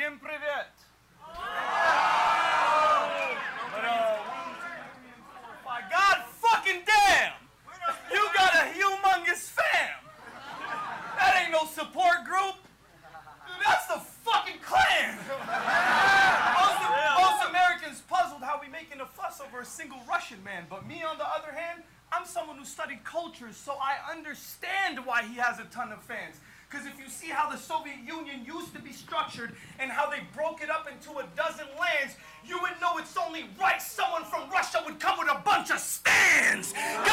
Всем привет! My God fucking damn! You got a humongous fam! That ain't no support group! That's the fucking Klan! Most Americans puzzled how we making a fuss over a single Russian man, but me on the other hand, I'm someone who studied cultures, so I understand why he has a ton of fans. Because if you see how the Soviet Union used to be structured and how they broke it up into a dozen lands, you would know it's only right someone from Russia would come with a bunch of stands! God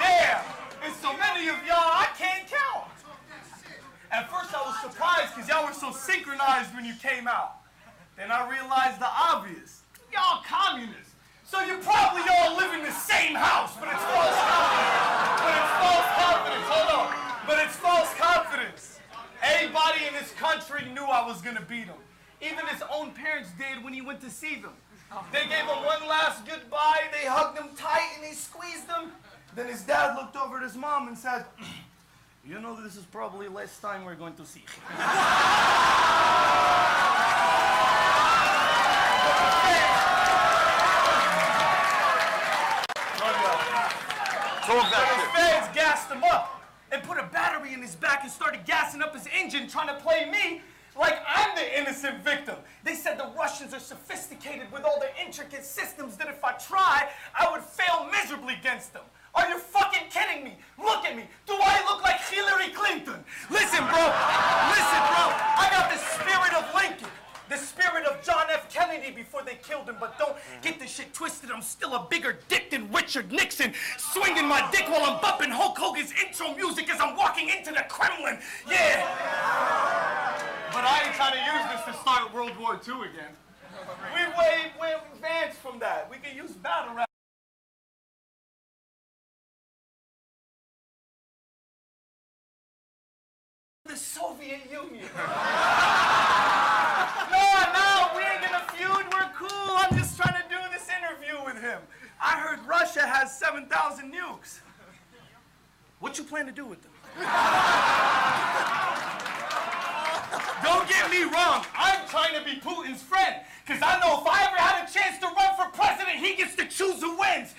damn! And so many of y'all I can't count. At first I was surprised because y'all were so synchronized when you came out. Then I realized the obvious. Y'all communists. So you probably all live in the same house, but it's false confidence. Hold on. But it's false confidence. Everybody in this country knew I was gonna beat him. Even his own parents did when he went to see them. They gave him one last goodbye, they hugged him tight and they squeezed him. Then his dad looked over at his mom and said, you know this is probably last time we're going to see him. His fans gassed him up and put a battery in his back and started gassing up his engine, trying to play me like I'm the innocent victim. They said the Russians are sophisticated with all their intricate systems that if I try, I would fail miserably against them. Are you fucking kidding me? Look at me. Do I look like Hillary Clinton? Listen, bro. I got the spirit of Lincoln. The spirit of John F. Kennedy before they killed him, but don't get this shit twisted. I'm still a bigger dick than Richard Nixon, swinging my dick while I'm bumping Hulk Hogan's intro music as I'm walking into the Kremlin. Yeah. But I ain't trying to use this to start World War II again. We way advanced from that. We can use battle rap. The Soviet Union. No, we ain't gonna feud, we're cool. I'm just trying to do this interview with him. I heard Russia has 7,000 nukes. What you plan to do with them? Don't get me wrong, I'm trying to be Putin's friend. Because I know if I ever had a chance to run for president, he gets to choose who wins.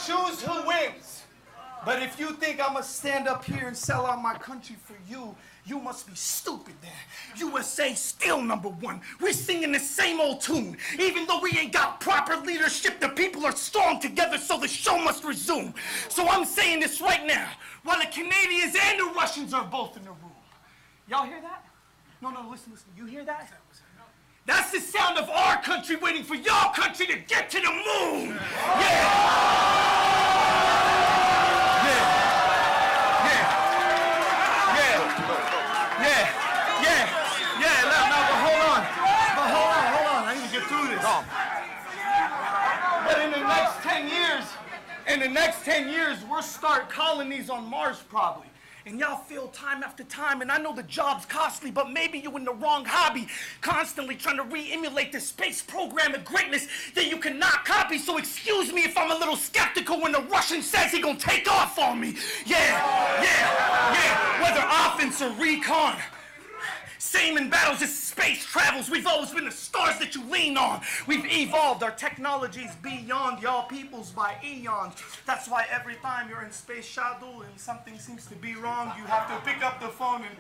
Choose who wins. But if you think I'm gonna stand up here and sell out my country for you, you must be stupid then. USA still #1. We're singing the same old tune. Even though we ain't got proper leadership, the people are strong together, so the show must resume. So I'm saying this right now, while the Canadians and the Russians are both in the room. Y'all hear that? No, listen. You hear that? That's the sound of our country waiting for your country to get to the moon. Hold on. I need to get through this. But in the next 10 years, we'll start colonies on Mars probably. And y'all fail time after time, and I know the job's costly, but maybe you're in the wrong hobby, constantly trying to re-emulate the space program of greatness that you cannot copy, so excuse me if I'm a little skeptical when the Russian says he gonna take off on me. Yeah, whether offense or recon. Same in battles as space travels, we've always been the stars that you lean on. We've evolved, our technology's beyond y'all peoples by eons. That's why every time you're in space shuttle and something seems to be wrong, you have to pick up the phone and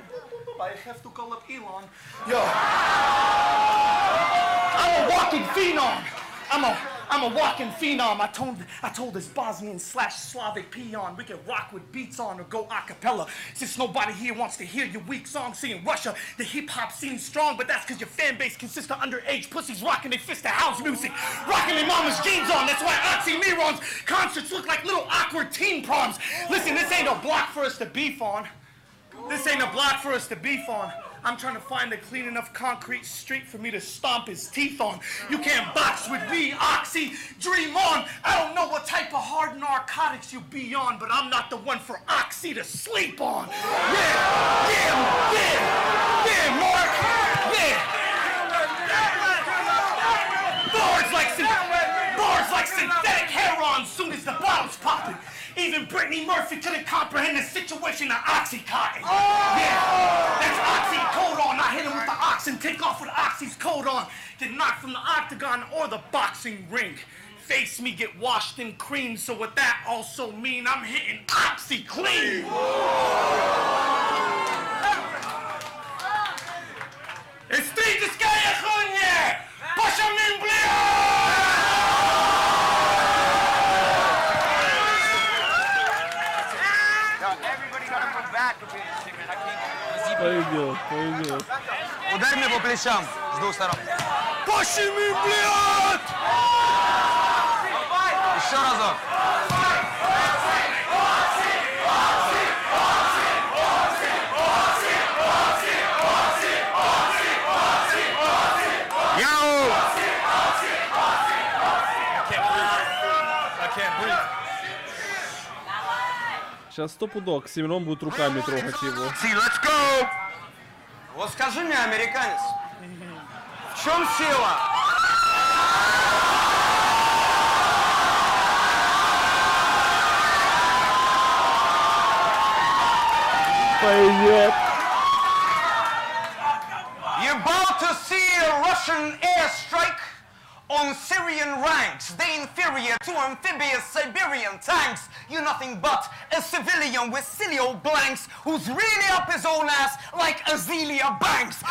I have to call up Elon. Yo, I'm a walking phenom. I'm a walking phenom. I told this Bosnian/Slavic peon we could rock with beats on or go a cappella. Since nobody here wants to hear your weak song, see in Russia the hip-hop scene's strong, but that's because your fan base consists of underage pussies rocking their fist to house music, rocking their mama's jeans on. That's why OXXXYMIRON's concerts look like little awkward teen proms. Listen, this ain't a block for us to beef on. I'm trying to find a clean enough concrete street for me to stomp his teeth on. You can't box with me, Oxy. Dream on. I don't know what type of hard narcotics you be on, but I'm not the one for Oxy to sleep on. Yeah, Mark. Yeah. bars like synthetic heroin soon as the bottle's popping. Even Brittany Murphy couldn't comprehend the situation of Oxycontin. Yeah, that's oxycodone. I hit him with the ox and take off with Oxy's coat on. Get knocked from the octagon or the boxing ring. Face me get washed in cream, so what that also mean I'm hitting Oxy clean. Стрижская хуйня! Пошумим, блядь! Пойдет. Ударь меня по плечам с двух сторон. Пошумим, блядь! Еще разок. Сейчас стопудок, Оксимирон будет руками трогать его. Let's go! Вот скажи мне, американец, в чем сила? Пойдет. You're about to see a Russian airstrike on Syrian ranks. They inferior to amphibious Siberian tanks. You're nothing but a civilian with cilio blanks who's really up his own ass like Azealia Banks.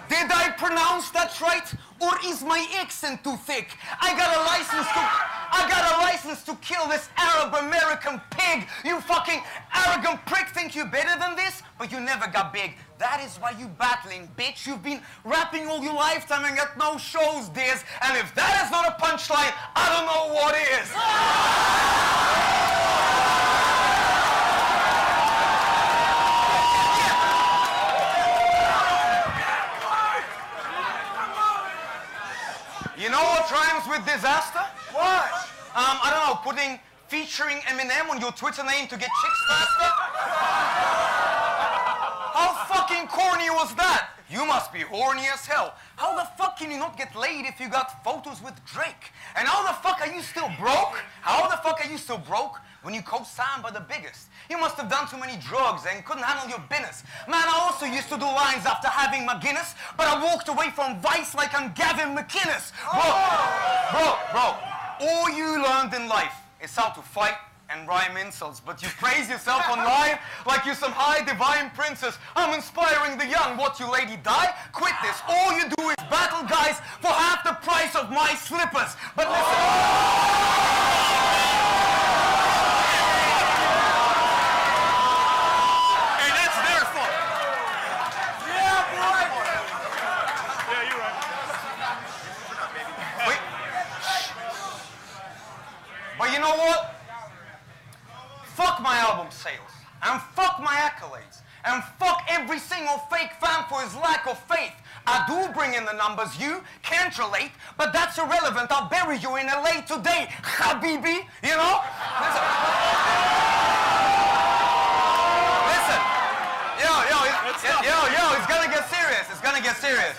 Did I pronounce that right? Or is my accent too thick? I got a license to kill this Arab American pig. You fucking arrogant prick think you're better than this? But you never got big. That is why you battling, bitch. You've been rapping all your lifetime and got no shows, Diz. And if that is not a punchline, I don't know what is. You know what rhymes with disaster? What? I don't know, featuring Eminem on your Twitter name to get chicks faster? How fucking corny was that? You must be horny as hell. How the fuck can you not get laid if you got photos with Drake? And how the fuck are you still broke? How the fuck are you still broke when you co-signed by the biggest? You must have done too many drugs and couldn't handle your business. Man, I also used to do lines after having my Guinness, but I walked away from Vice like I'm Gavin McInnes. Bro, all you learned in life is how to fight and rhyme insults, but you praise yourself online like you're some high divine princess. I'm inspiring the young. What, you lady die? Quit this. All you do is battle guys for half the price of my slippers. But listen. But you know what? Fuck my album sales, and fuck my accolades, and fuck every single fake fan for his lack of faith. I do bring in the numbers, you can't relate, but that's irrelevant. I'll bury you in LA today, Habibi, you know? Listen. Yo, it's gonna get serious. It's gonna get serious.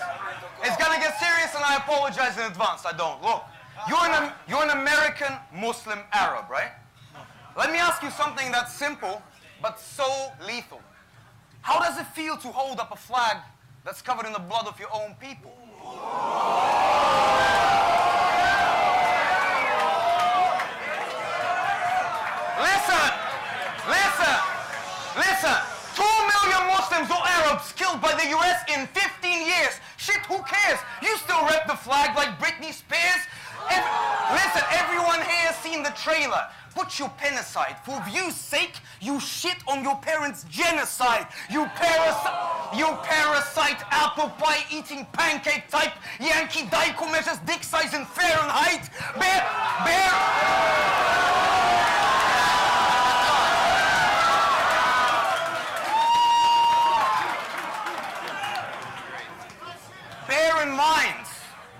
It's gonna get serious, and I apologize in advance. I don't. Look. You're an American Muslim Arab, right? Let me ask you something that's simple, but so lethal. How does it feel to hold up a flag that's covered in the blood of your own people? Listen. 2 million Muslims or Arabs killed by the US in 15 years. Shit, who cares? You still rep the flag like Britney Spears? Listen, everyone here has seen the trailer. Put your pen aside. For view's sake, you shit on your parents' genocide. You parasite, apple pie eating pancake type, Yankee Daiko measures dick size in Fahrenheit.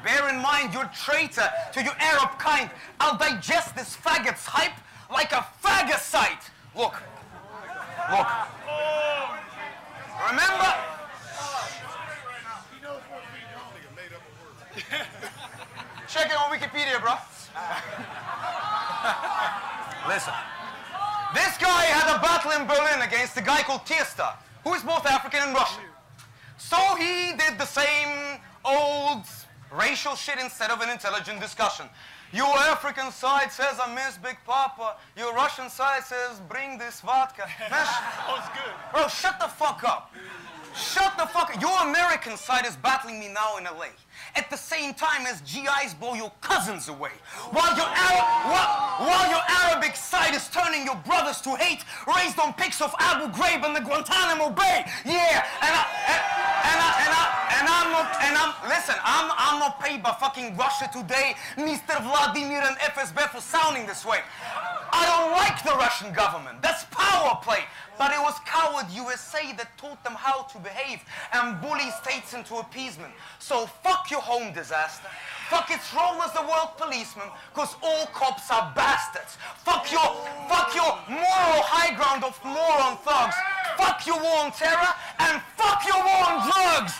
Bear traitor to your Arab kind. I'll digest this faggot's hype like a phagocyte. Look. Look. Remember? Check it on Wikipedia, bro. Listen. This guy had a battle in Berlin against a guy called Tiersta, who is both African and Russian. So he did the same old racial shit instead of an intelligent discussion. Your African side says I miss Big Papa. Your Russian side says bring this vodka. Man, good. bro, shut the fuck up. Shut the fuck up. Your American side is battling me now in LA. At the same time as GIs blow your cousins away. While your Arabic side is turning your brothers to hate, raised on pics of Abu Ghraib and the Guantanamo Bay. Yeah, I'm not paid by fucking Russia Today, Mr. Vladimir and FSB for sounding this way. I don't like the Russian government. That's power play. But it was coward USA that taught them how to behave and bully states into appeasement. So fuck your home disaster. Fuck its role as the world policeman, cause all cops are bastards. Fuck your moral high ground of moron thugs. Fuck your war on terror and fuck your war on drugs.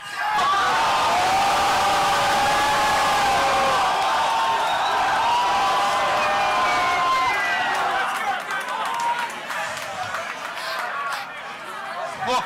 Look.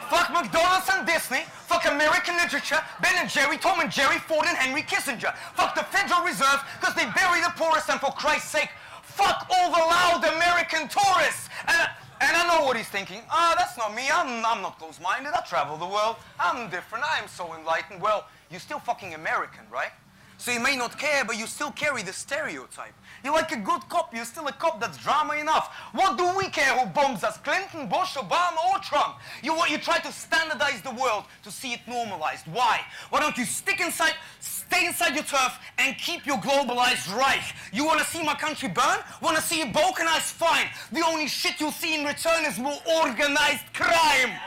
Fuck McDonald's and Disney. Fuck American literature, Ben and Jerry, Tom and Jerry, Ford and Henry Kissinger. Fuck the Federal Reserve, because they bury the poorest, and for Christ's sake, fuck all the loud American tourists. And I know what he's thinking. That's not me. I'm not close-minded. I travel the world. I'm different. I am so enlightened. Well, you're still fucking American, right? So you may not care, but you still carry the stereotype. You're like a good cop. You're still a cop that's drama enough. What do we care who bombs us? Clinton, Bush, Obama, or Trump? You try to standardize the world to see it normalized. Why? Why don't you stay inside your turf and keep your globalized Reich? You want to see my country burn? Want to see it balkanized? Fine. The only shit you'll see in return is more organized crime.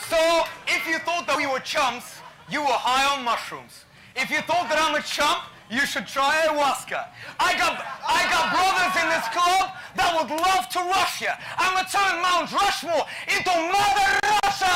So, if you thought that we were chumps, you were high on mushrooms. If you thought that I'm a chump, you should try ayahuasca. I got brothers in this club that would love to rush you. I'ma turn Mount Rushmore into Mother Russia!